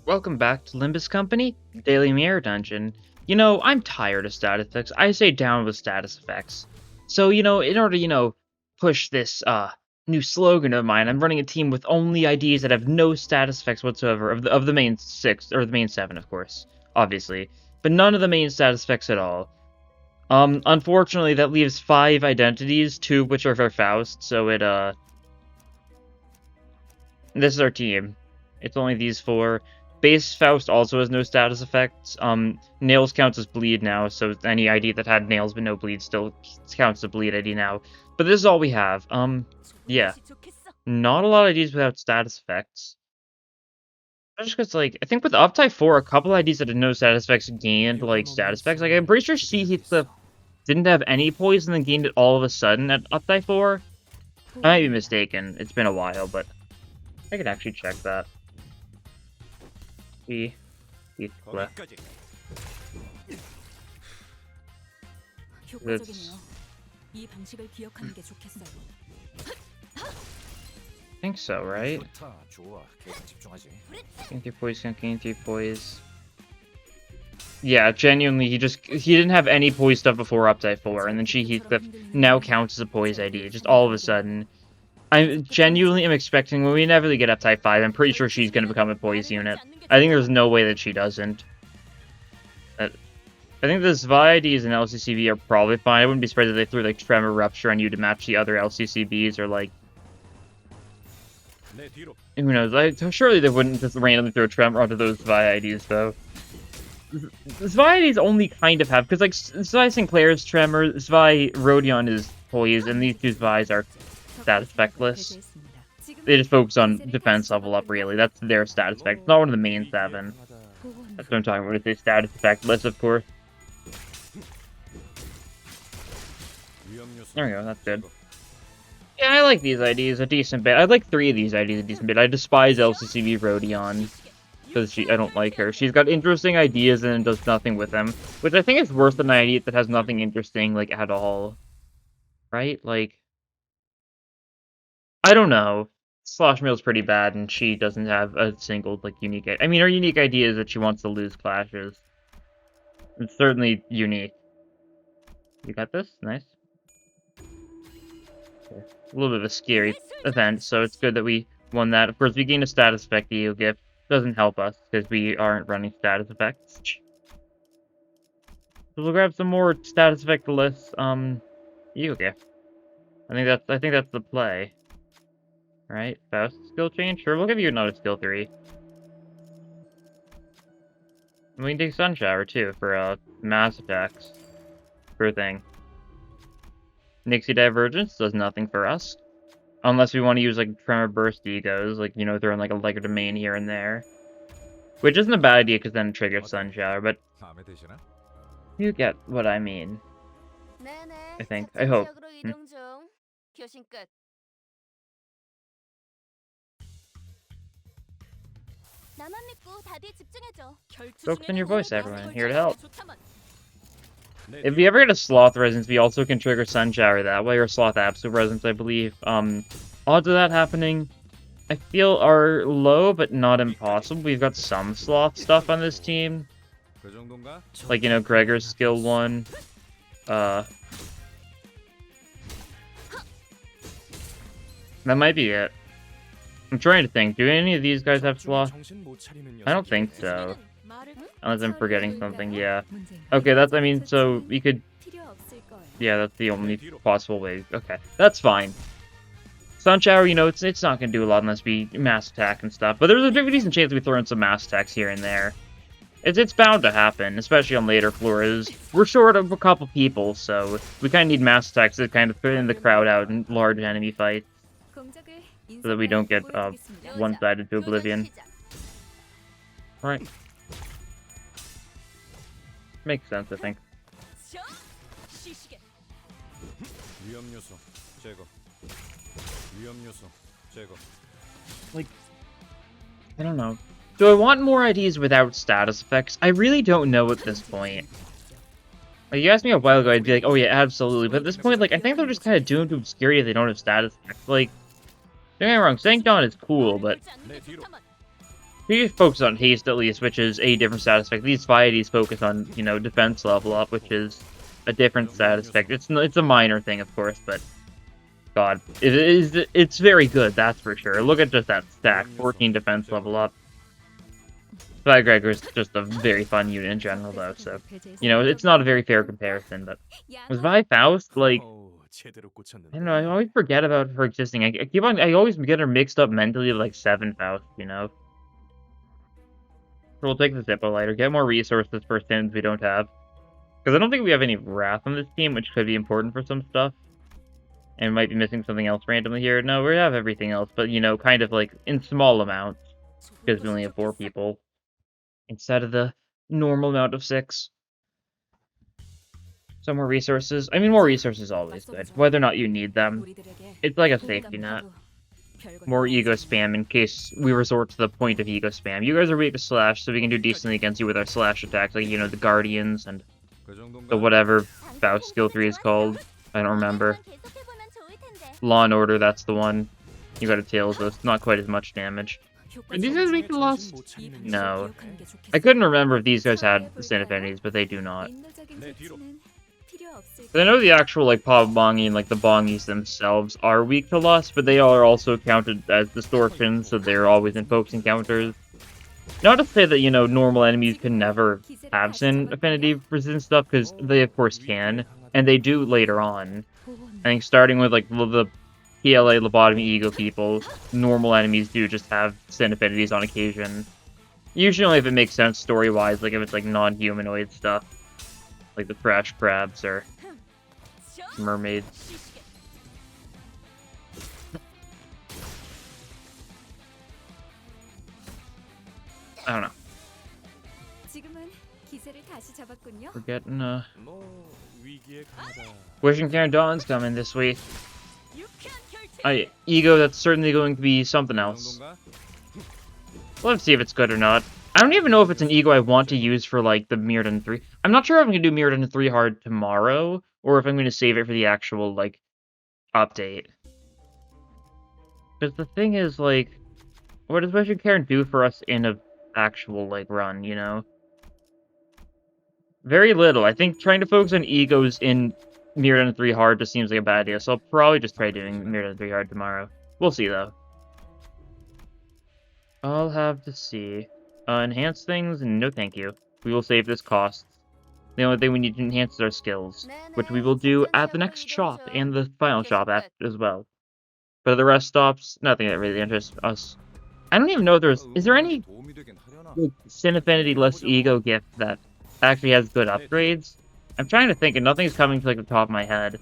Welcome back to Limbus Company, Daily Mirror Dungeon. I'm tired of status effects. I say down with status effects. So, in order to, push this, new slogan of mine, I'm running a team with only IDs that have no status effects whatsoever, of the main 6, or the main 7, of course, obviously. But none of the main status effects at all. Unfortunately, that leaves 5 identities, 2 of which are for Faust, so this is our team. It's only these 4. Base Faust also has no status effects. Nails counts as bleed now, so any ID that had nails but no bleed still counts as bleed ID now. But this is all we have. Yeah. Not a lot of IDs without status effects. Just because, I think with Uptype 4, a couple IDs that had no status effects gained, status effects. I'm pretty sure Heathcliff didn't have any poison and gained it all of a sudden at Uptype 4. I might be mistaken. It's been a while, but I could actually check that. Heathcliff. I think so, right? Gain 3 poise, gain 3 poise. Yeah, genuinely, he didn't have any poise stuff before Uptype 4, and then Heathcliff now counts as a poise ID, just all of a sudden. I genuinely am expecting, when we inevitably get Uptype 5, I'm pretty sure she's going to become a poise unit. I think there's no way that she doesn't. I think the Zwei IDs and LCCB are probably fine. I wouldn't be surprised if they threw, Tremor Rupture on you to match the other LCCBs, or, who knows? Surely they wouldn't just randomly throw Tremor onto those Zwei IDs, though. The Zwei IDs only kind of have, because, Zwei Sinclair's Tremor, Zwei Rodion is poise, and these 2 Zweis are status effectless. They just focus on defense level up, really. That's their status effect. It's not one of the main 7. That's what I'm talking about. It's a status effectless, of course. There we go, that's good. Yeah, I like these IDs a decent bit. I like 3 of these IDs a decent bit. I despise LCCB Rodion, because I don't like her. She's got interesting ideas and does nothing with them, which I think is worse than an idea that has nothing interesting, at all. Right? I don't know. Slosh Mill's pretty bad, and she doesn't have a single, unique... I mean, her unique idea is that she wants to lose clashes. It's certainly unique. You got this? Nice. Okay. A little bit of a scary event, so it's good that we won that. Of course, we gain a status effect the Eel Gift. Doesn't help us, because we aren't running status effects. So we'll grab some more status effect lists. Eel Gift. I think that's the play. Right, Faust skill change? Sure, we'll give you another skill 3. And we can take Sun Shower, too, for, mass attacks. Sure thing. Nixie Divergence does nothing for us. Unless we want to use, Tremor Burst Egos, throwing, a Leg of Domain here and there. Which isn't a bad idea, because then it triggers Sun Shower, but... You get what I mean. I think. I hope. Focus on your voice, everyone. Here to help. If we ever get a Sloth Resonance, we also can trigger Sun Shower that way, or Sloth Absolute Resonance, I believe. Odds of that happening, I feel, are low, but not impossible. We've got some Sloth stuff on this team. Gregor's skill 1. That might be it. I'm trying to think. Do any of these guys have Sloth? I don't think so. Unless I'm forgetting something, yeah. Okay, so we could... Yeah, that's the only possible way. Okay, that's fine. Sun Shower, it's not going to do a lot unless we mass attack and stuff. But there's a decent chance we throw in some mass attacks here and there. It's bound to happen, especially on later floors. We're short of a couple people, so we kind of need mass attacks to kind of thin the crowd out in large enemy fights. So that we don't get one-sided to oblivion. Right. Makes sense, I think. I don't know. Do I want more IDs without status effects? I really don't know at this point. You asked me a while ago, I'd be like, oh yeah, absolutely. But at this point, I think they're just kind of doomed to obscurity if they don't have status effects. Don't get me wrong, St. John is cool, but We focus on haste at least, which is a different status effect. These Spidey's focus on, you know, defense level up, which is a different status effect. It's a minor thing, of course, but God, it's very good, that's for sure. Look at just that stack, 14 defense level up. Gregor's just a very fun unit in general, though, so, you know, it's not a very fair comparison, but was Vi Faust, like, I don't know, I always forget about her existing. I always get her mixed up mentally with, like, 7 Faust, you know? So we'll take the Zippo lighter, get more resources for sins we don't have. Because I don't think we have any Wrath on this team, which could be important for some stuff. And we might be missing something else randomly here. No, we have everything else, but, you know, kind of, like, in small amounts. Because we only have 4 people. Instead of the normal amount of 6. Some more resources. I mean, more resources is always good. Whether or not you need them. It's like a safety net. More ego spam in case we resort to the point of ego spam. You guys are weak to slash, so we can do decently against you with our slash attacks. Like, you know, the Guardians and the whatever Faust skill 3 is called. I don't remember. Law and Order, that's the one. You got a Tails, though it's not quite as much damage. Are these guys weak to Lust? No. I couldn't remember if these guys had Sin Affinities, but they do not. I know the actual, like, Bongi and, like, the Bongis themselves are weak to Lust, but they are also counted as distortions, so they're always in focus encounters. Not to say that, you know, normal enemies can never have Sin Affinity resistant stuff, because they, of course, can, and they do later on. I think starting with, like, the PLA, Lobotomy, Ego people, normal enemies do just have Sin Affinities on occasion. Usually only if it makes sense story-wise, like if it's, like, non-humanoid stuff. Like the Trash Crabs or Mermaids. I don't know. We're getting, Wishing Karen Dawn's coming this week. Ego, that's certainly going to be something else. Let's see if it's good or not. I don't even know if it's an Ego I want to use for, like, the Mirrodin 3. I'm not sure if I'm going to do Mirrodin 3 hard tomorrow, or if I'm going to save it for the actual, like, update. Because the thing is, like, what does Wishing Karen do for us in a actual, like, run, you know? Very little. I think trying to focus on Egos in Mirrodin 3 hard just seems like a bad idea, so I'll probably just try doing Mirrodin 3 hard tomorrow. We'll see, though. I'll have to see. Enhance things? No thank you. We will save this cost. The only thing we need to enhance is our skills, which we will do at the next shop, and the final shop as well. But the rest stops, nothing that really interests us. I don't even know if is there any Sin Affinity less Ego gift that actually has good upgrades? I'm trying to think, and nothing's coming to, like, the top of my head.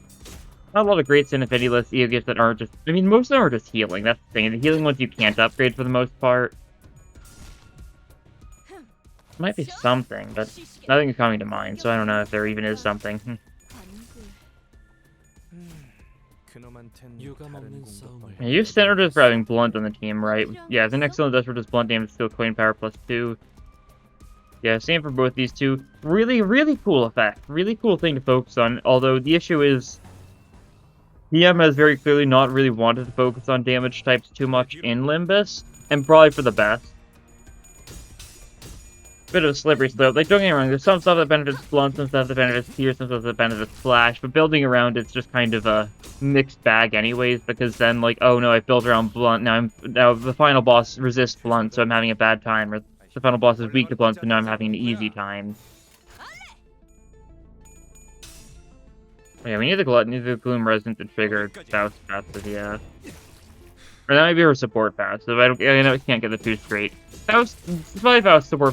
Not a lot of great Sin Affinity less Ego gifts that aren't just... I mean, most of them are just healing, that's the thing. The healing ones you can't upgrade for the most part. Might be something, but nothing's coming to mind, so I don't know if there even is something. Yeah, you centered us for having Blunt on the team, right? Yeah, the next one does for just Blunt damage, still coin power +2. Yeah, same for both these two. Really, really cool effect. Really cool thing to focus on, although the issue is PM has very clearly not really wanted to focus on damage types too much in Limbus, and probably for the best. Bit of a slippery slope. Like, don't get me wrong, there's some stuff that benefits Blunt, some stuff that benefits Pierce, some stuff that benefits Flash, but building around it's just kind of a mixed bag anyways, because then, like, oh no, I built around Blunt, now the final boss resists Blunt, so I'm having a bad time, or the final boss is weak to Blunt, so now I'm having an easy time. Yeah, we need the Glut, need the Gloom Resident to trigger Faust passive, yeah. Or that might be her support passive. I know I can't get the two straight. Faust support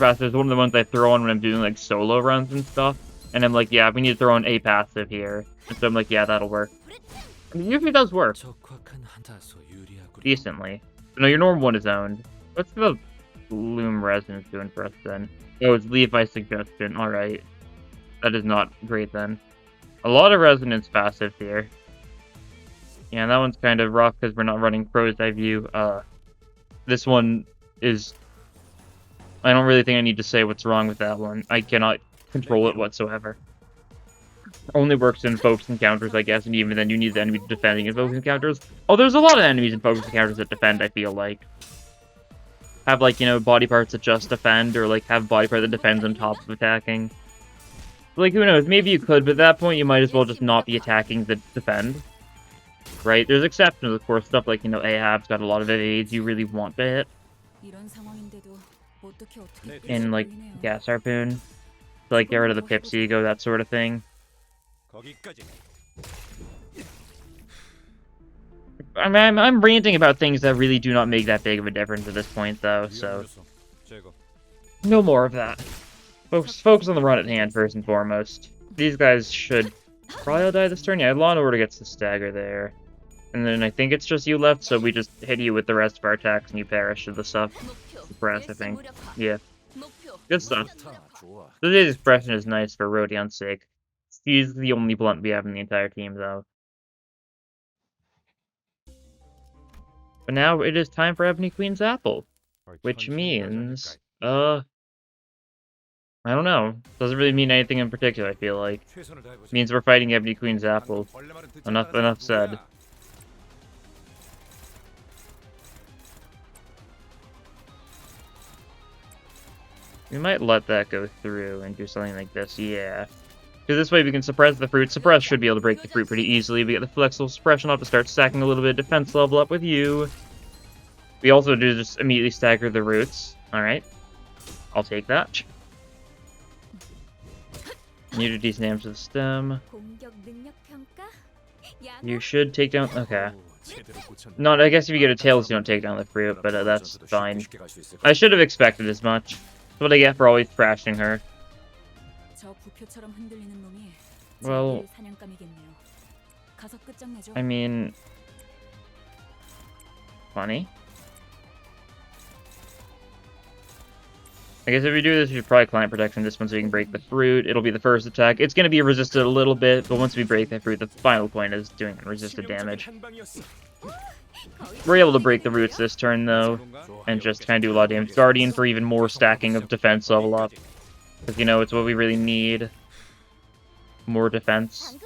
passive is one of the ones I throw on when I'm doing, like, solo runs and stuff. And I'm like, yeah, we need to throw on a passive here. And so I'm like, yeah, that'll work. And it usually does work. Decently. So no, your normal one is owned. What's the Gloom Resonance doing for us then? Oh, it's leave my suggestion. Alright. That is not great then. A lot of resonance passive here. Yeah, that one's kind of rough because we're not running Crow's Eye View. This one is... I don't really think I need to say what's wrong with that one. I cannot control it whatsoever. Only works in focus encounters, I guess, and even then you need the enemy defending in focus encounters. Oh, there's a lot of enemies in focus encounters that defend, I feel like. Have, like, you know, body parts that just defend, or, like, have body part that defends on top of attacking. Like, who knows, maybe you could, but at that point you might as well just not be attacking the defend. Right? There's exceptions, of course, stuff like, you know, Ahab's got a lot of evades you really want to hit. In, like, Gas Harpoon. To, like, get rid of the Pip's ego, that sort of thing. I'm ranting about things that really do not make that big of a difference at this point, though, so... No more of that. Focus on the run at hand, first and foremost. These guys should probably all die this turn. Yeah, Law & Order gets the stagger there. And then I think it's just you left, so we just hit you with the rest of our attacks and you perish to the stuff. Suppress, I think. Yeah. Good stuff. Today's expression is nice for Rodion's sake. He's the only blunt we have in the entire team, though. But now it is time for Ebony Queen's Apple. Which means... I don't know. Doesn't really mean anything in particular, I feel like. It means we're fighting Ebony Queen's Apple. Enough said. We might let that go through and do something like this, yeah. Because this way we can suppress the fruit. Suppress should be able to break the fruit pretty easily. We get the flexible suppression up to start stacking a little bit of defense level up with you. We also do just immediately stagger the roots. Alright. I'll take that. You do decent damage to the stem. You should take down... Okay. Not, I guess if you get a tails, you don't take down the fruit, but that's fine. I should have expected as much. That's what I get for always thrashing her. Well... I mean... Funny. I guess if we do this, we should probably client protection this one so we can break the fruit. It'll be the first attack. It's going to be resisted a little bit, but once we break the fruit, the final point is doing resisted damage. We're able to break the roots this turn, though, and just kind of do a lot of damage. Guardian for even more stacking of defense level up. Because, you know, it's what we really need. More defense.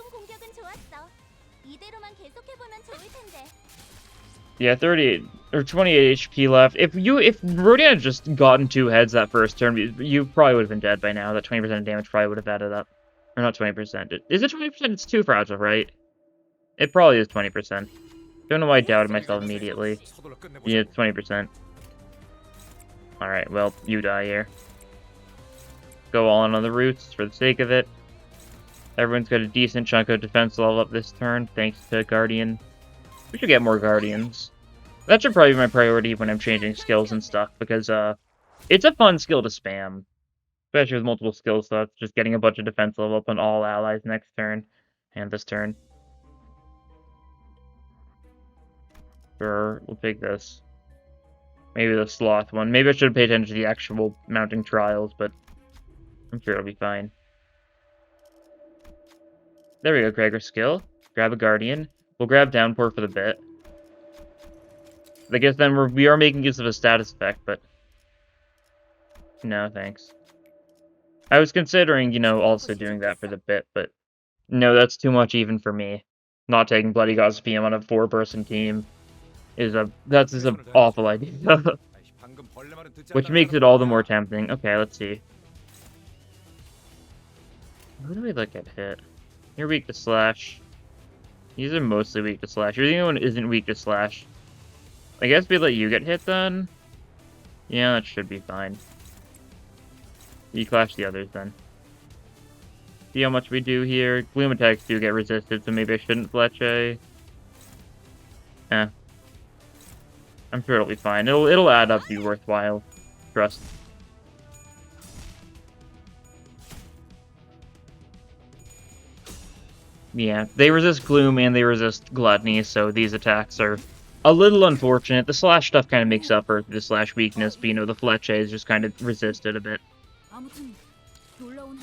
Yeah, 38 or 28 HP left. If Ruina had just gotten 2 heads that first turn, you probably would have been dead by now. That 20% of damage probably would have added up. Or not 20%. Is it 20%? It's too fragile, right? It probably is 20%. Don't know why I doubted myself immediately. Yeah, it's 20%. Alright, well, you die here. Go all in on the roots for the sake of it. Everyone's got a decent chunk of defense level up this turn, thanks to Guardian. We should get more Guardians. That should probably be my priority when I'm changing skills and stuff, because it's a fun skill to spam. Especially with multiple skill slots, just getting a bunch of defense level up on all allies next turn, and this turn. Sure, we'll take this. Maybe the Sloth one. Maybe I should pay attention to the actual mounting trials, but I'm sure it'll be fine. There we go, Gregor's skill. Grab a Guardian. We'll grab Downpour for the bit. I guess then we are making use of a status effect, but... No, thanks. I was considering, you know, also doing that for the bit, but... No, that's too much even for me. Not taking Bloody Gods PM on a 4-person team that's an awful idea. Which makes it all the more tempting. Okay, let's see. Who do we let get hit? You're weak to slash. These are mostly weak to slash. You're the only one who isn't weak to slash. I guess we let you get hit then? Yeah, that should be fine. You clash the others then. See how much we do here. Gloom attacks do get resisted, so maybe I shouldn't Fletche. Eh. I'm sure it'll be fine. It'll add up to be worthwhile. Trust. Yeah, they resist Gloom and they resist Gluttony, so these attacks are a little unfortunate. The slash stuff kind of makes up for the slash weakness, but you know, the Fletche is just kind of resisted a bit.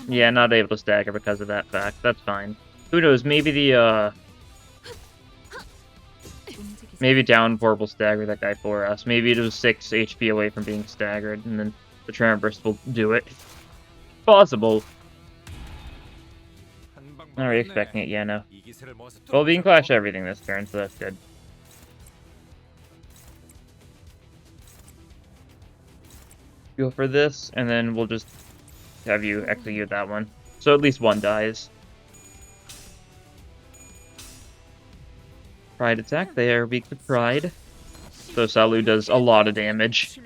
Yeah, not able to stagger because of that fact. That's fine. Who knows, maybe the, maybe Downpour will stagger that guy for us. Maybe it was 6 HP away from being staggered, and then the Tremor Burst will do it. Possible. Not really expecting it, yeah, no. Well, we can clash everything this turn, so that's good. go for this, and then we'll just have you execute that one. So at least one dies. Pride attack there, weak to pride. So Salu does a lot of damage.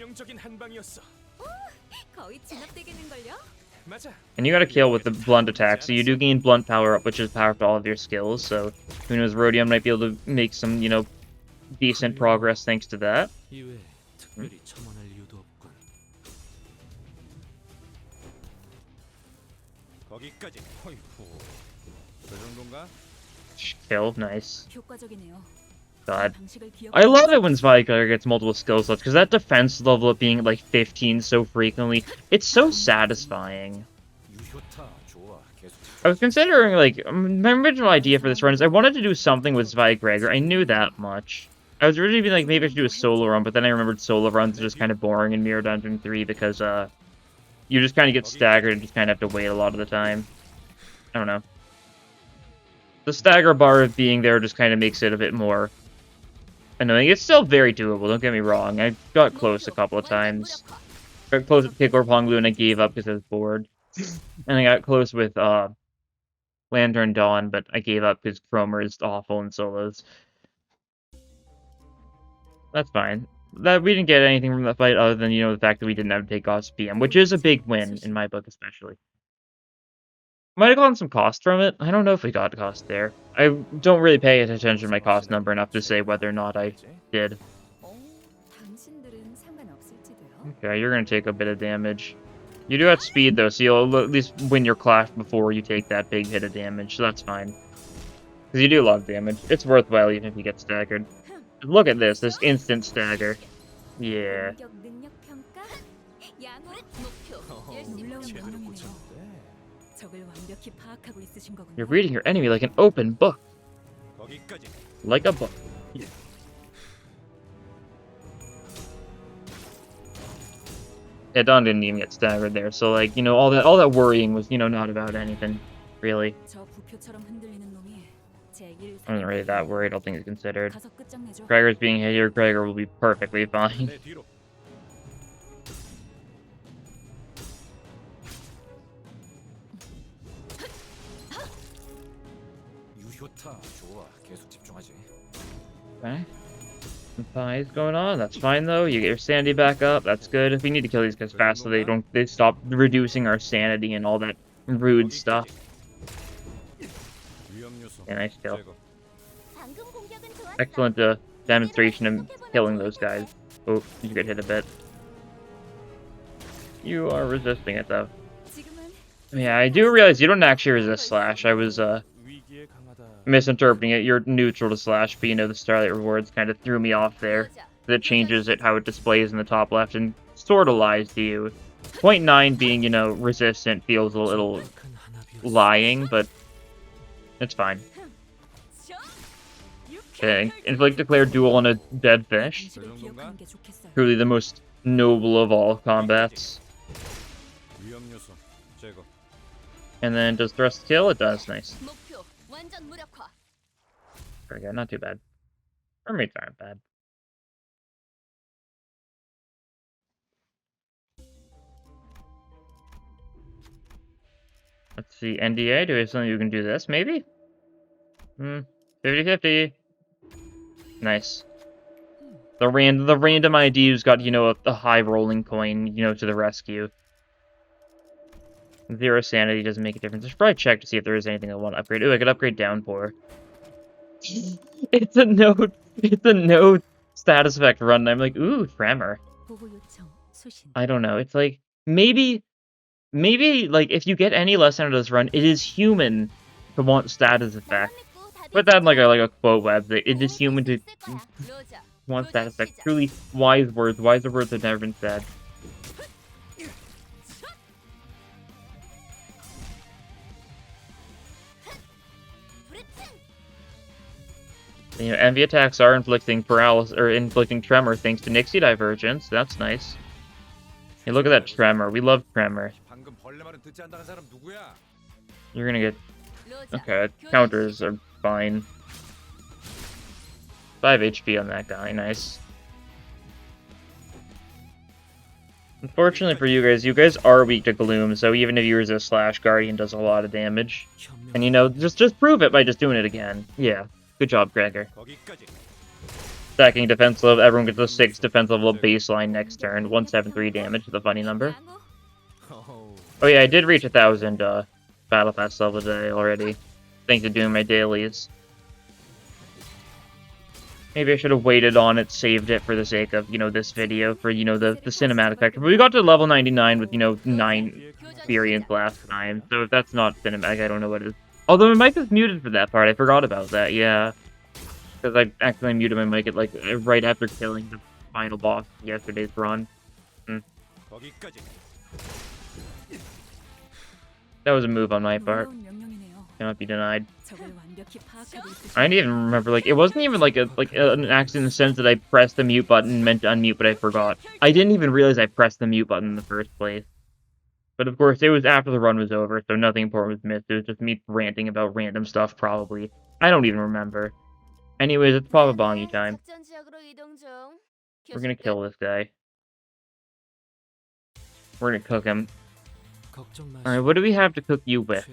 And you got to kill with the blunt attack, so you do gain blunt power up, which is power for all of your skills, so who knows, Rodion might be able to make some, you know, decent progress thanks to that. Kill, nice. God. I love it when Spyclair gets multiple skill slots, because that defense level of being like 15 so frequently, it's so satisfying. I was considering, like, my original idea for this run is I wanted to do something with Spyclair. I knew that much. I was originally like, maybe I should do a solo run, but then I remembered solo runs are just kind of boring in Mirror Dungeon 3 because, you just kind of get staggered and just kind of have to wait a lot of the time. I don't know. The stagger bar of being there just kind of makes it a bit more annoying. It's still very doable, don't get me wrong. I got close a couple of times. Got close with Kick or Ponglu and I gave up because I was bored. And I got close with Lantern Dawn, but I gave up because Cromer is awful in solos. That's fine. That we didn't get anything from that fight other than, you know, the fact that we didn't have to take off PM, which is a big win in my book especially. Might have gotten some cost from it. I don't know if we got cost there. I don't really pay attention to my cost number enough to say whether or not I did. Okay, you're gonna take a bit of damage. You do have speed though, so you'll at least win your clash before you take that big hit of damage, so that's fine. Because you do a lot of damage. It's worthwhile even if you get staggered. Look at this instant stagger. Yeah. You're reading your enemy like an open book. Like a book. Yeah. Yeah, Dawn didn't even get staggered there, so like, you know, all that worrying was, you know, not about anything, really. I'm not really that worried, I don't think it's considered. Gregor's being hit here, Gregor will be perfectly fine. Okay. Some pies going on, that's fine though. You get your sanity back up, that's good. We need to kill these guys fast so they stop reducing our sanity and all that rude stuff. Yeah, nice kill. Excellent demonstration of killing those guys. Oh, you get hit a bit. You are resisting it though. Yeah, I do realize you don't actually resist slash. I was misinterpreting it. You're neutral to slash, but you know the Starlight rewards kind of threw me off there. That changes it how it displays in the top left and sort of lies to you. 0.9 being, you know, resistant feels a little lying, but it's fine. Okay, inflict declare duel on a dead fish. Truly the most noble of all combats. And then does thrust kill? It does, nice. Very good, not too bad. Mermaids aren't bad. Let's see, NDA, do we have something you can do this, maybe? 50-50. Nice. The random ID who's got, you know, a high rolling coin, you know, to the rescue. 0 sanity doesn't make a difference. I should probably check to see if there is anything I want to upgrade. Ooh, I could upgrade Downpour. It's a no status effect run, and I'm like, ooh, Tremor. I don't know. It's like, maybe, like, if you get any less out of this run, it is human to want status effect. Put that in like a quote web. It is human to want status effect. Truly wise words. Wiser words have never been said. You know, envy attacks are inflicting paralysis or inflicting tremor thanks to Nixie Divergence. That's nice. Hey, look at that tremor. We love tremor. You're gonna get... Okay, counters are fine. 5 HP on that guy, nice. Unfortunately for you guys are weak to Gloom, so even if you resist Slash, Guardian does a lot of damage. And, you know, just prove it by just doing it again. Yeah. Good job, Cracker. Stacking defense level, everyone gets a 6 defense level baseline next turn. 173 damage is a funny number. Oh yeah, I did reach 1,000 Battle Pass level today already. Thanks to doing my dailies. Maybe I should have waited on it, saved it for the sake of, you know, this video, for, you know, the cinematic factor. But we got to level 99 with, you know, 9 experience last time. So if that's not cinematic, I don't know what it is. Although my mic is muted for that part, I forgot about that, yeah. Because I accidentally muted my mic at, like, right after killing the final boss yesterday's run. That was a move on my part. Cannot be denied. I didn't even remember, like, it wasn't even like an accident in the sense that I pressed the mute button meant to unmute, but I forgot. I didn't even realize I pressed the mute button in the first place. But of course, it was after the run was over, so nothing important was missed. It was just me ranting about random stuff, probably. I don't even remember. Anyways, it's Papa Bongi time. We're gonna kill this guy. We're gonna cook him. Alright, what do we have to cook you with?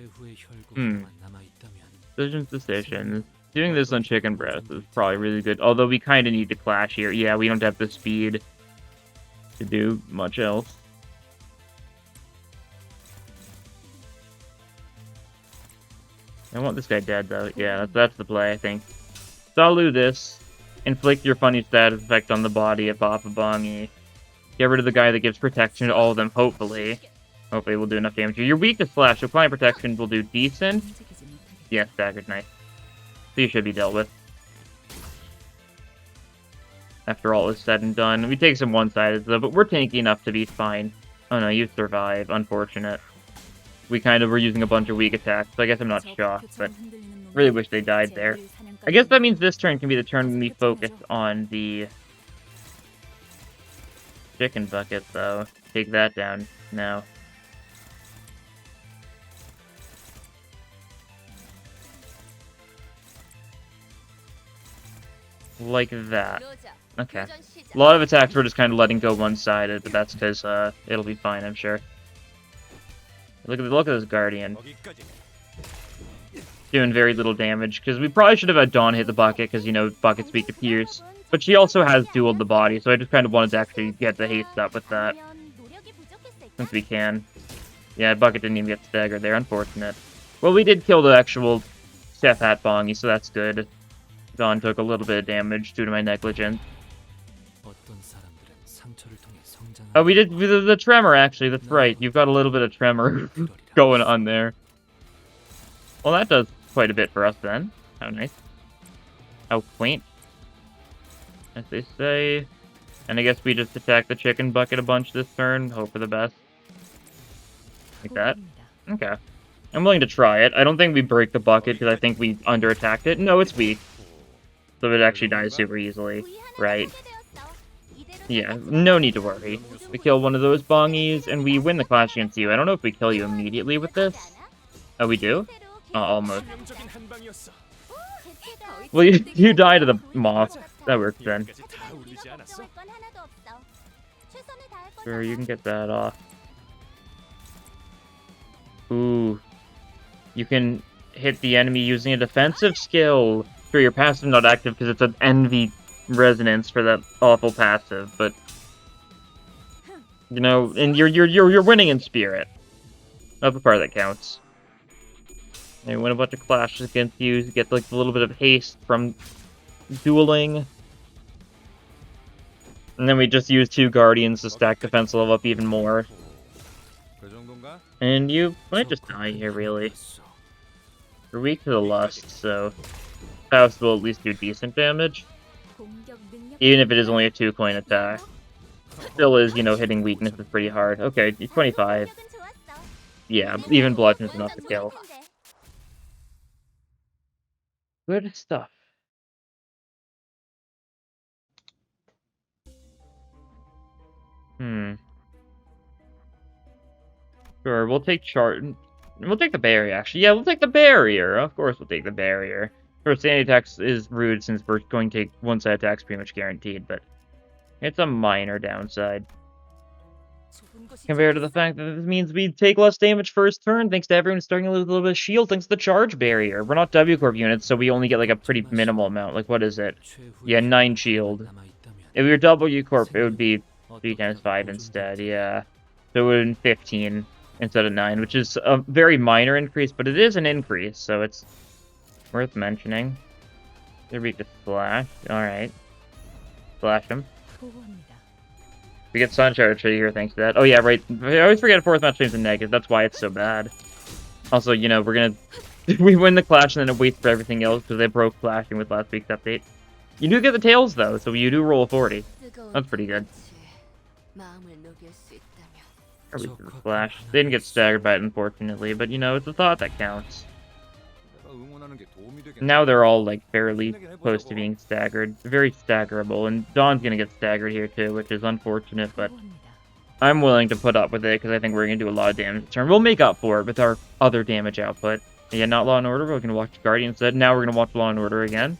Decisions. Doing this on chicken breast is probably really good. Although we kind of need to clash here. Yeah, we don't have the speed to do much else. I want this guy dead, though. Yeah, that's the play, I think. Salu this. Inflict your funny status effect on the body of Papa Bongi. Get rid of the guy that gives protection to all of them, hopefully. Hopefully we'll do enough damage. You're weak to Slash, so Client Protection will do decent. Yes, staggered, nice. So you should be dealt with. After all is said and done. We take some one-sided, though, but we're tanky enough to be fine. Oh no, you survive. Unfortunate. We kind of were using a bunch of weak attacks, so I guess I'm not shocked, but really wish they died there. I guess that means this turn can be the turn when we focus on the chicken bucket, though. Take that down now. Like that. Okay. A lot of attacks we're just kind of letting go one-sided, but that's because it'll be fine, I'm sure. Look at this Guardian. Doing very little damage, because we probably should have had Dawn hit the bucket, because, you know, buckets speak to Pierce. But she also has dueled the body, so I just kind of wanted to actually get the haste up with that. Since we can. Yeah, bucket didn't even get staggered there, unfortunate. Well, we did kill the actual Chef Hat Bongi, so that's good. Dawn took a little bit of damage due to my negligence. Oh, we did the tremor, actually. That's right. You've got a little bit of tremor going on there. Well, that does quite a bit for us, then. How nice. How quaint. As they say. And I guess we just attack the chicken bucket a bunch this turn. Hope for the best. Like that. Okay. I'm willing to try it. I don't think we break the bucket, because I think we under-attacked it. No, it's weak. So it actually dies super easily. Right. Yeah, no need to worry. We kill one of those bongies, and we win the clash against you. I don't know if we kill you immediately with this. Oh, we do? Almost. Well, you die to the moth. That works then. Sure, you can get that off. Ooh. You can hit the enemy using a defensive skill. Sure, your passive not active because it's an envy resonance for that awful passive, but you know, and you're winning in spirit. That's the part that counts. And you win a bunch of clashes against you, you get like a little bit of haste from dueling. And then we just use 2 guardians to stack defense level up even more. And you might just die here, really. You're weak to the lust, so Faust will at least do decent damage. Even if it is only a 2-coin attack. Still is, you know, hitting weakness is pretty hard. Okay, 25. Yeah, even bludgeon is enough to kill. Good stuff. Sure, we'll take We'll take the barrier, actually. Yeah, we'll take the barrier. Of course we'll take the barrier. First, sanity attacks is rude since we're going to take one-side attacks pretty much guaranteed, but it's a minor downside. Compared to the fact that this means we take less damage first turn, thanks to everyone starting with a little bit of shield, thanks to the charge barrier. We're not W Corp units, so we only get like a pretty minimal amount. Like, what is it? Yeah, 9 shield. If we were W Corp, it would be 3 times 5 instead, yeah. So it would have been 15 instead of 9, which is a very minor increase, but it is an increase, so it's worth mentioning. They're weak to Slash. Alright. Slash him. We get Suncharge here thanks to that. Oh yeah, right. I always forget 4th match name's a negative. That's why it's so bad. Also, you know, we're gonna... we win the Clash and then it waits for everything else because they broke Clashing with last week's update. You do get the tails though, so you do roll a 40. That's pretty good. Or we did the Flash. They didn't get staggered by it, unfortunately, but you know, it's the thought that counts. Now they're all, like, fairly close to being staggered. Very staggerable, and Dawn's gonna get staggered here, too, which is unfortunate, but I'm willing to put up with it, because I think we're gonna do a lot of damage this turn. We'll make up for it with our other damage output. Yeah, not Law & Order, we're gonna watch Guardian instead. Now we're gonna watch Law & Order again.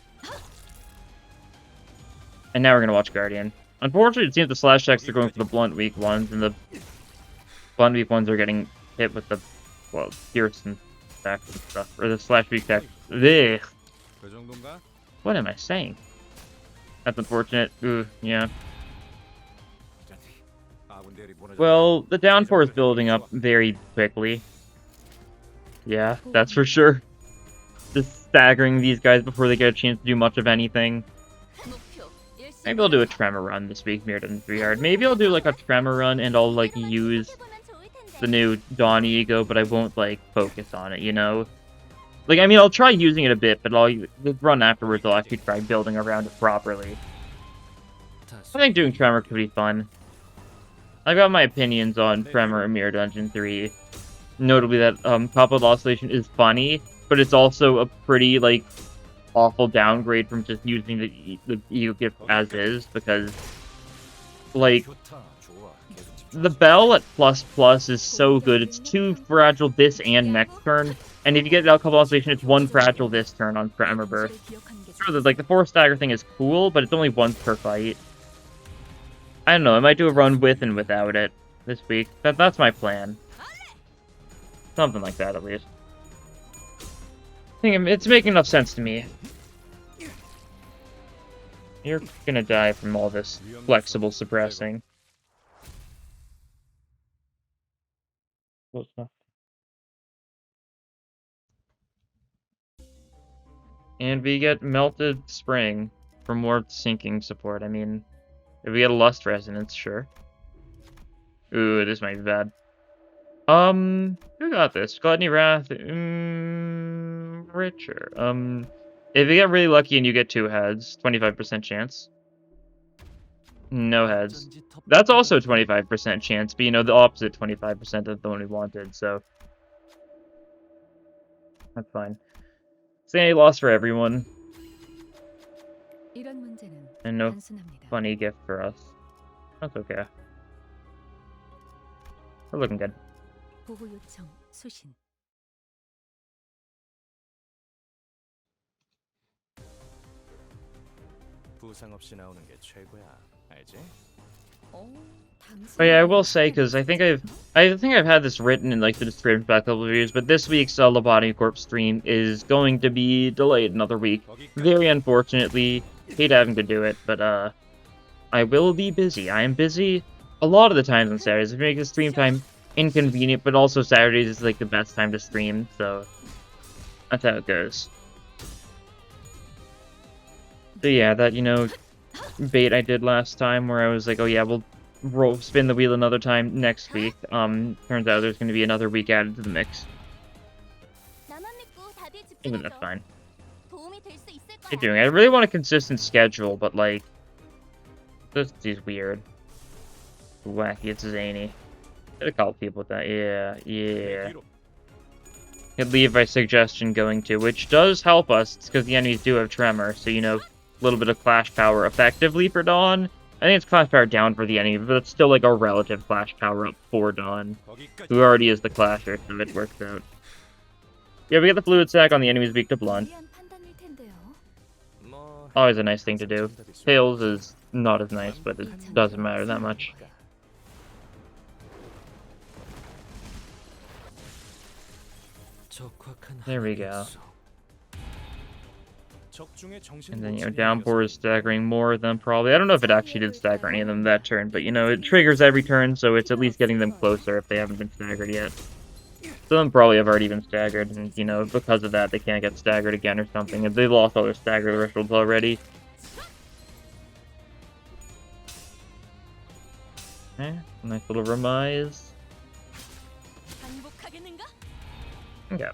And now we're gonna watch Guardian. Unfortunately, it seems the slash checks are going for the blunt weak ones, and the blunt weak ones are getting hit with the, well, pierce and stack and stuff. Or the slash weak attack. Ugh. What am I saying? That's unfortunate. Ooh, yeah. Well, the downpour is building up very quickly. Yeah, that's for sure. Just staggering these guys before they get a chance to do much of anything. Maybe I'll do a Tremor run this week, Mirrored in 3 hard. Maybe I'll do like a Tremor run and I'll like use the new Dawn Ego, but I won't like focus on it, you know? Like, I mean, I'll try using it a bit, but the run afterwards I'll actually try building around it properly. I think doing Tremor could be fun. I've got my opinions on Tremor and Mirror Dungeon 3. Notably that Coupled Oscillation is funny, but it's also a pretty, like, awful downgrade from just using the Ego Gift as is, because, like, the Bell at ++ is so good. It's 2 fragile this and next turn, and if you get out Coupled Oscillation, it's 1 fragile this turn on Tremor Burst. Sure, like, the 4 stagger thing is cool, but it's only once per fight. I don't know, I might do a run with and without it this week. That's my plan. Something like that, at least. I think it's making enough sense to me. You're gonna die from all this flexible suppressing. Close enough. And we get Melted Spring for more sinking support. I mean, if we get a Lust Resonance, sure. Ooh, this might be bad. Who got this? Gluttony, Wrath, Richer. If you get really lucky and you get 2 heads, 25% chance. No heads. That's also 25% chance, but you know, the opposite 25% of the one we wanted, so. That's fine. Sanity loss for everyone. And no funny gift for us. That's okay. We're looking good. But yeah, I will say, because I think I've had this written in like the description back a couple of years, but this week's Lobotomy Corp stream is going to be delayed another week. Very unfortunately, hate having to do it, but I will be busy. I am busy a lot of the times on Saturdays. It makes the stream time inconvenient, but also Saturdays is like the best time to stream, so that's how it goes. So yeah, that, you know, bait I did last time where I was like, oh yeah, we'll spin the wheel another time next week. Turns out there's going to be another week added to the mix. Even that's fine. What are you doing? I really want a consistent schedule, but like, this is weird. Wacky, it's zany. Gotta call people with that. Yeah. Could leave by suggestion going to, which does help us, because the enemies do have Tremor, so you know, a little bit of Clash Power effectively for Dawn. I think it's Clash Power down for the enemy, but it's still like a relative Clash Power up for Dawn, who already is the Clasher, so it works out. Yeah, we get the Fluid Sac on the enemy's weak to Blunt. Always a nice thing to do. Tails is not as nice, but it doesn't matter that much. There we go. And then, you know, downpour is staggering more of them, probably. I don't know if it actually did stagger any of them that turn, but, you know, it triggers every turn, so it's at least getting them closer if they haven't been staggered yet. Some of them probably have already been staggered, and, you know, because of that, they can't get staggered again or something. If they lost all their stagger thresholds already. Okay, nice little remise. Okay.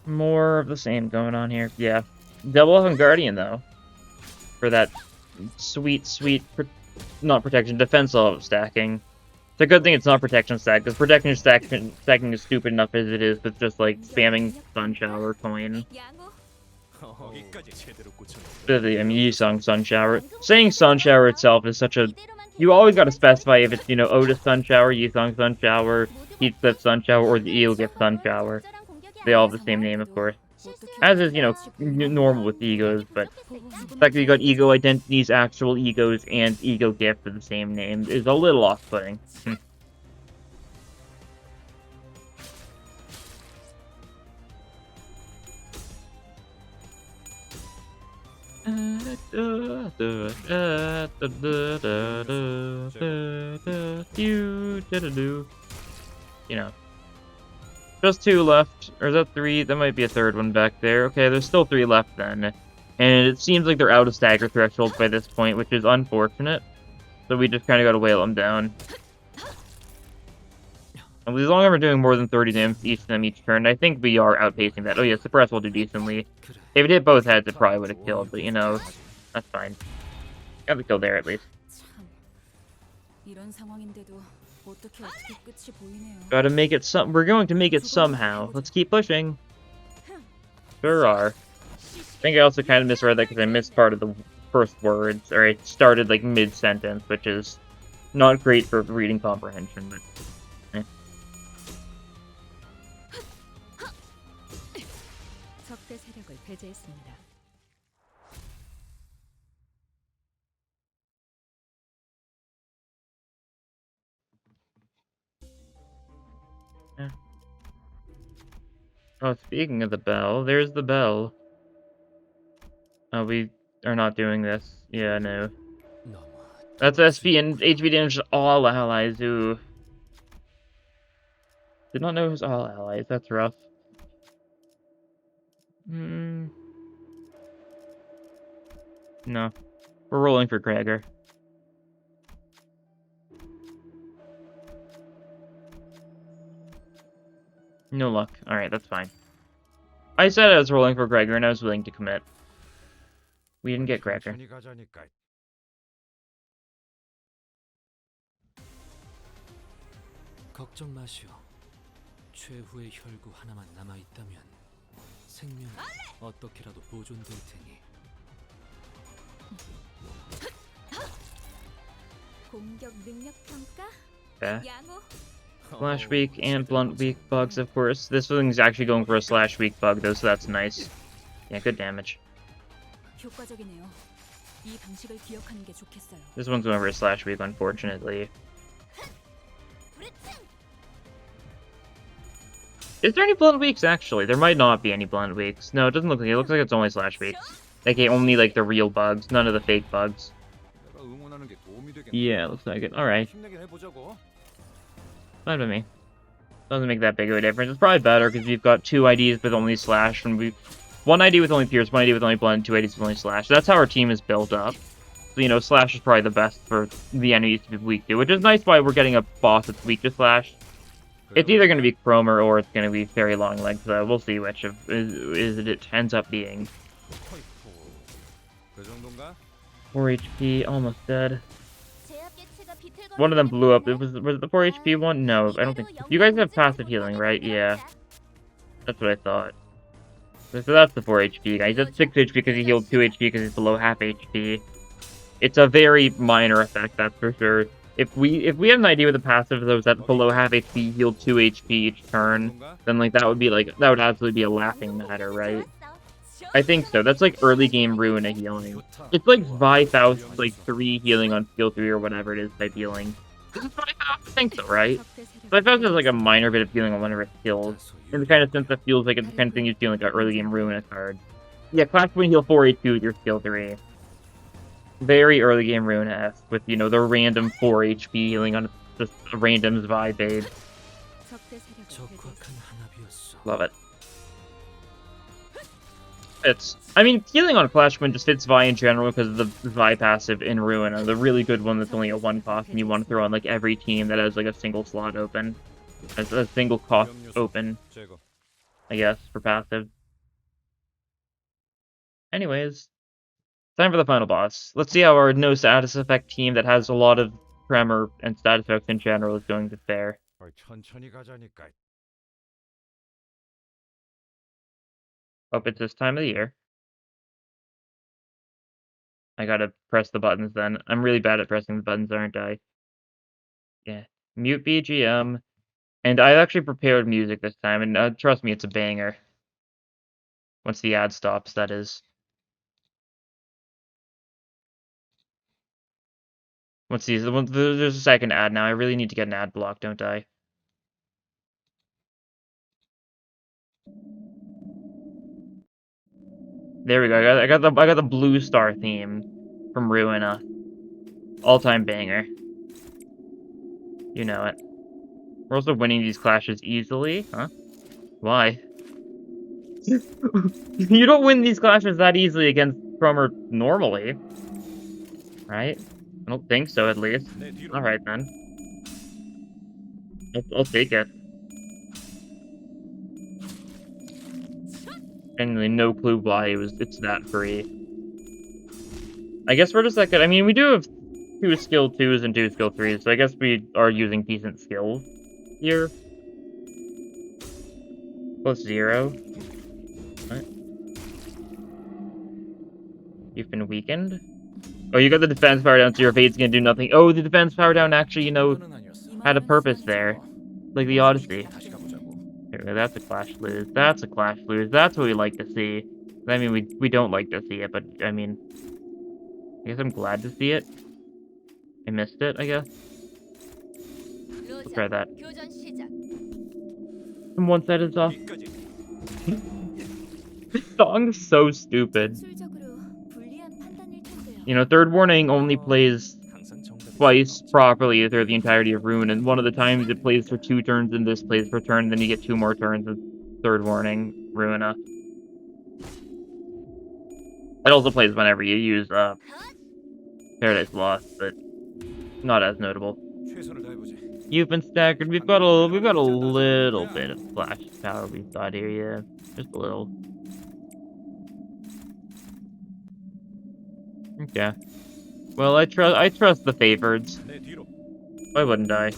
More of the same going on here. Yeah. Double up on Guardian, though. For that sweet, not protection, defense level stacking. It's a good thing it's not protection stack, because protection stacking is stupid enough as it is with just, like, spamming Sun Shower coin. I mean, Yisung Sun Shower. Saying Sun Shower itself is such a... You always gotta specify if it's, you know, Otis Sun Shower, Yisung Sun Shower, Heathcliff Sun Shower, or the Eagle Gift Sun Shower. They all have the same name, of course. As is, you know, normal with egos, but the fact that you got ego identities, actual egos, and ego gift with the same name is a little off-putting. You know. Just 2 left. Or is that 3? That might be a third one back there. Okay, there's still 3 left then. And it seems like they're out of stagger thresholds by this point, which is unfortunate. So we just kind of got to whale them down. And as long as we're doing more than 30 damage to each of them each turn, I think we are outpacing that. Oh yeah, Suppress will do decently. If it hit both heads, it probably would have killed, but you know, that's fine. Got the kill there at least. Gotta make it we're going to make it somehow. Let's keep pushing. Sure are. I think I also kind of misread that because I missed part of the first words, or I started like mid-sentence, which is not great for reading comprehension, but... Eh. Yeah. Oh, speaking of the bell, there's the bell. Oh, we are not doing this. Yeah, no. That's SP and HP damage to all allies. Ooh. Did not know it was all allies. That's rough. No. We're rolling for Krager. No luck. Alright, that's fine. I said I was rolling for Krager and I was willing to commit. We didn't get Krager. 걱정 마시오. 최후의 혈구 하나만 남아 있다면 생명 어떻게라도 보존될 테니. 공격 능력 평가? Okay. Slash weak and blunt weak bugs, of course. This thing's actually going for a slash weak bug though, so that's nice. Yeah, good damage. This one's going for a slash weak, unfortunately. Is there any blunt weaks, actually? There might not be any blunt weaks. No, it doesn't look like it. It looks like it's only slash weaks. Like, only, like, the real bugs. None of the fake bugs. Yeah, looks like it. Alright. Fine by me. Doesn't make that big of a difference. It's probably better, because we've got 2 IDs with only slash, and we've... 1 ID with only pierce, 1 ID with only blunt, 2 IDs with only slash. That's how our team is built up. So, you know, slash is probably the best for the enemies to be weak to, which is nice why we're getting a boss that's weak to slash. It's either going to be Chromer or it's going to be Fairy Longlegs, so we'll see which of it ends up being. 4 HP, almost dead. One of them blew up. Was it the 4 HP one? No, I don't think so. You guys have passive healing, right? Yeah. That's what I thought. So that's the 4 HP guy. He's at 6 HP because he healed 2 HP because he's below half HP. It's a very minor effect, that's for sure. If we had an idea with the passive that was at below half HP, healed 2 HP each turn, then like that would absolutely be a laughing matter, right? I think so. That's like early game Ruina healing. It's like Vi Faust's like 3 healing on skill 3 or whatever it is type healing. This is what I think so, right? So I felt there's like a minor bit of healing on one of her skills. In the kind of sense that feels like it's the kind of thing you'd feel like an early game Ruina card. Yeah, Clash Point heal 4 HP with your skill 3. Very early game Ruina-esque with, you know, the random 4 HP healing on just a random Vi babe. Love it. I mean, healing on Flashpoint just fits Vi in general because of the Vi passive in Ruina, the really good one that's only a 1 cost and you want to throw on like every team that has like a single slot open. As a single cost open, I guess, for passive. Anyways, time for the final boss. Let's see how our no status effect team that has a lot of tremor and status effects in general is going to fare. Hope it's this time of the year. I gotta press the buttons then. I'm really bad at pressing the buttons, aren't I? Yeah. Mute BGM. And I actually prepared music this time, and trust me, it's a banger. Once the ad stops, that is. There's a second ad now. I really need to get an ad block, don't I? There we go. I got the Blue Star theme from Ruina. All-time banger. You know it. We're also winning these clashes easily, huh? Why? You don't win these clashes that easily against Cromer normally. Right? I don't think so, at least. Alright, then. I'll take it. Genuinely no clue why it's that free. I guess we're just that good. I mean, we do have 2 skill 2s and 2 skill 3s, so I guess we are using decent skills here. +0. What? You've been weakened? Oh, you got the defense power down, so your evade's gonna do nothing. Oh, the defense power down actually, you know, had a purpose there. Like the Odyssey. Here, that's a clash lose. That's a clash lose. That's what we like to see. I mean, we don't like to see it, but, I mean... I guess I'm glad to see it. I missed it, I guess. Let's try that. And one side is off. This song's so stupid. You know, Third Warning only plays twice properly through the entirety of Rune, and one of the times it plays for 2 turns and this plays for a turn, and then you get 2 more turns of Third Warning, Ruina. It also plays whenever you use Paradise Lost, but not as notable. You've been staggered. We've got a little bit of flash power we've got here, yeah. Just a little. Okay. Well, I trust the favorites. Why wouldn't I?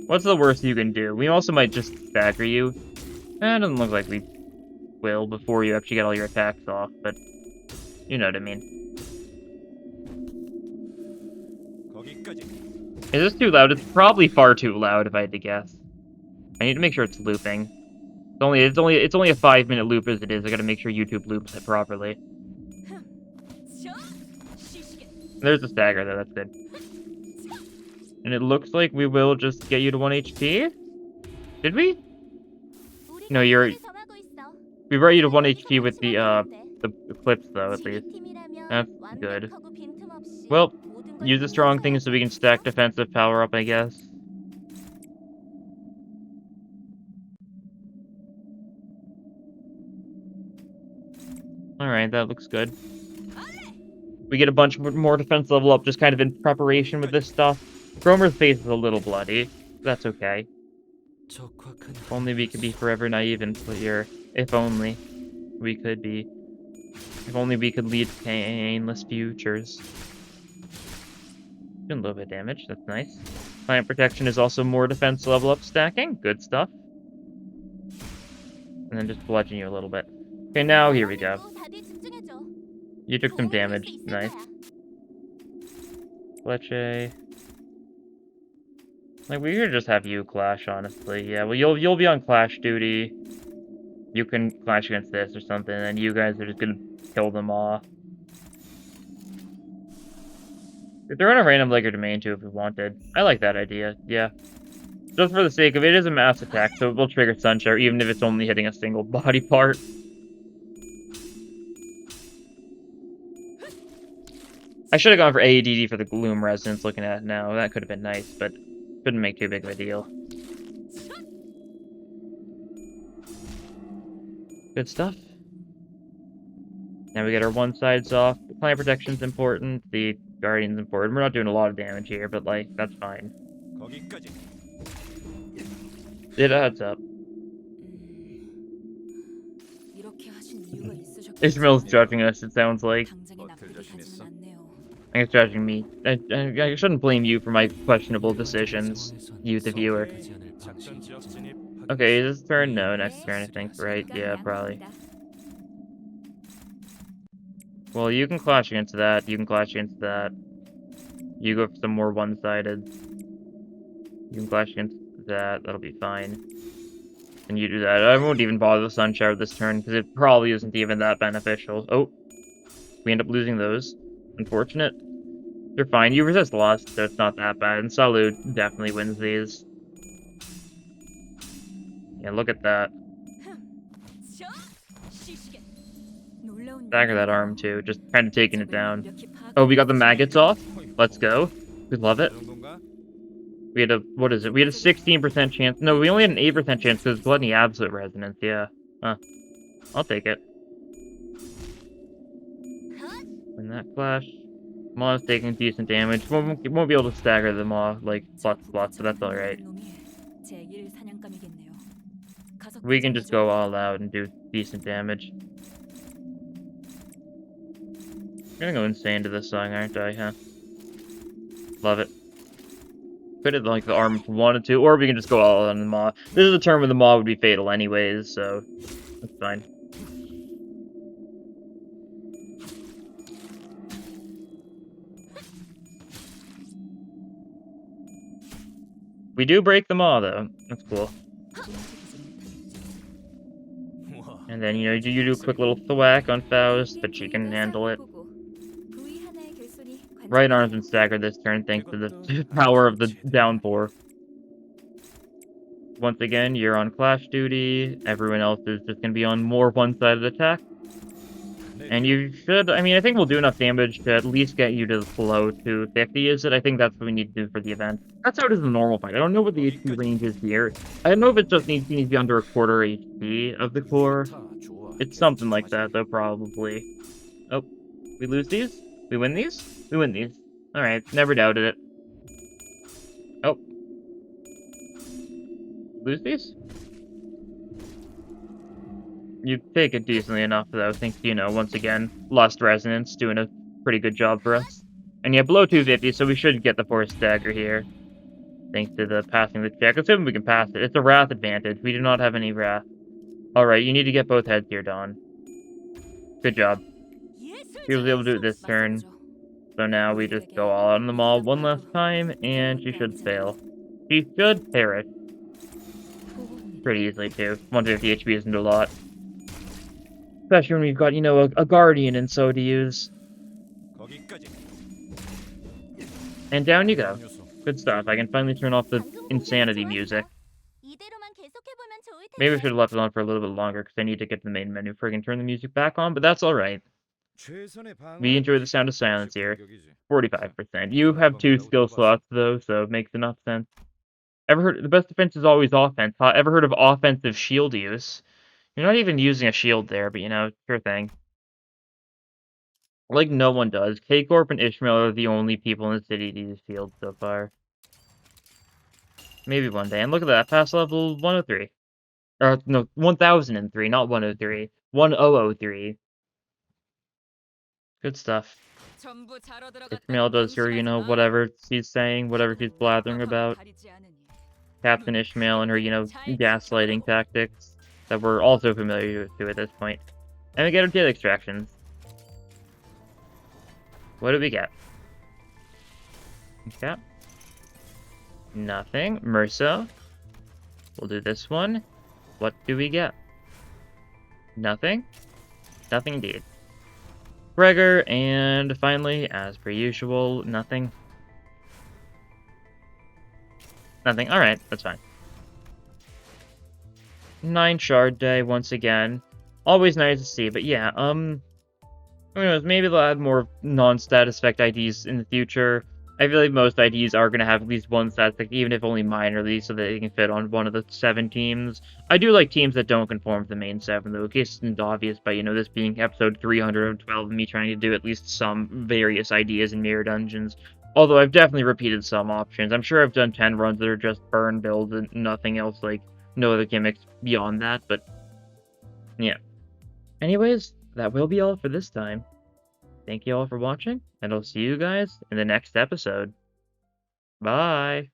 What's the worst you can do? We also might just stagger you. It doesn't look like we will before you actually get all your attacks off, but you know what I mean. Is this too loud? It's probably far too loud if I had to guess. I need to make sure it's looping. It's only a 5-minute loop as it is. I gotta make sure YouTube loops it properly. There's the stagger though, that's good. And it looks like we will just get you to 1 HP? Did we? No, we brought you to 1 HP with the Eclipse though, at least. That's good. Well, use the strong thing so we can stack defensive power up, I guess. Alright, that looks good. We get a bunch more defense level up just kind of in preparation with this stuff. Cromer's face is a little bloody. That's okay. If only we could be forever naive and clear. If only we could be. If only we could lead painless futures. Doing a little bit of damage, that's nice. Client protection is also more defense level up stacking. Good stuff. And then just bludgeon you a little bit. Okay, now here we go. You took some damage. Nice. Fletche. Like, we could just have you clash, honestly. Yeah, well, you'll be on clash duty. You can clash against this or something, and you guys are just gonna kill them off. We could throw in a random Laker domain too if we wanted. I like that idea, yeah. Just for the sake of it, it is a mass attack, so it will trigger Sunshine even if it's only hitting a single body part. I should have gone for AEDD for the Gloom Resonance looking at it now. That could have been nice, but couldn't make too big of a deal. Good stuff. Now we get our one sides off. The Plant Protection's important. The Guardian's important. We're not doing a lot of damage here, but, like, that's fine. It adds up. Ishmael's judging us, it sounds like. I think it's judging me. I shouldn't blame you for my questionable decisions, you the viewer. Okay, this turn? No, next turn I think, right? Yeah, probably. Well, you can clash against that, you can clash against that. You go for some more one-sided. You can clash against that, that'll be fine. And you do that. I won't even bother the Sun Shower this turn, because it probably isn't even that beneficial. Oh, we end up losing those. Unfortunate. They're fine. You resist loss, so it's not that bad. And Salud definitely wins these. Yeah, look at that. Stagger that arm too, just kind of taking it down. Oh, we got the maggots off? Let's go. We love it. We had a, what is it? We had a 16% chance. No, we only had an 8% chance because Gluttony Absolute Resonance, yeah. Huh. I'll take it. Win that clash. Maw's taking decent damage. Won't be able to stagger the Maw, like, plus, so that's alright. We can just go all out and do decent damage. I'm gonna go insane to this song, aren't I, huh? Love it. Could have, like, the arm if we wanted to, or we can just go all out on the Maw. This is a turn where the Maw would be fatal anyways, so that's fine. We do break the Maw, though. That's cool. And then, you know, you do a quick little thwack on Faust, but she can handle it. Right arm's been staggered this turn thanks to the power of the downpour. Once again, you're on clash duty. Everyone else is just going to be on more one-sided attack. And you should, I mean, I think we'll do enough damage to at least get you to below 250, is it? I think that's what we need to do for the event. That's how it is in the normal fight. I don't know what the HP range is here. I don't know if it just needs to be under a quarter HP of the core. It's something like that, though, probably. Oh, we lose these? We win these? We win these. Alright, never doubted it. Oh. Lose these? You take it decently enough, though. I think, you know, once again, Lost Resonance doing a pretty good job for us. And yeah, below 250, so we should get the force stagger here. Thanks to the passing the check. Let's see if we can pass it. It's a Wrath advantage. We do not have any Wrath. Alright, you need to get both heads here, Dawn. Good job. She was able to do it this turn. So now we just go all out on the Maw one last time, and she should fail. She should perish. Pretty easily, too. 150 HP isn't a lot. Especially when we've got, you know, a Guardian and so to use. And down you go. Good stuff. I can finally turn off the insanity music. Maybe I should have left it on for a little bit longer, because I need to get to the main menu before I can turn the music back on, but that's alright. We enjoy the sound of silence here. 45%. You have 2 skill slots, though, so it makes enough sense. Ever heard, the best defense is always offense, huh? Ever heard of offensive shield use? You're not even using a shield there, but you know, sure thing. Like no one does. K-Corp and Ishmael are the only people in the city to use shields so far. Maybe one day. And look at that, pass level 103. Or, no, 1003, not 103. 1003. Good stuff. Ishmael does her, you know, whatever she's saying, whatever she's blathering about. Captain Ishmael and her, you know, gaslighting tactics that we're also familiar to at this point. And we get our data extractions. What do we get? Okay. Nothing. Merso. We'll do this one. What do we get? Nothing? Nothing indeed. Gregor, and finally, as per usual, nothing. Nothing. Alright, that's fine. 9 shard day once again. Always nice to see, but yeah, who knows, maybe they'll add more non-status effect IDs in the future. I feel like most IDs are going to have at least one status effect, even if only minorly, so that they can fit on one of the 7 teams. I do like teams that don't conform to the main 7, though, in case it's obvious, but, you know, this being episode 312 of me trying to do at least some various ideas in Mirror Dungeons. Although I've definitely repeated some options. I'm sure I've done 10 runs that are just burn builds and nothing else, like, no other gimmicks beyond that, but yeah. Anyways, that will be all for this time. Thank you all for watching, and I'll see you guys in the next episode. Bye!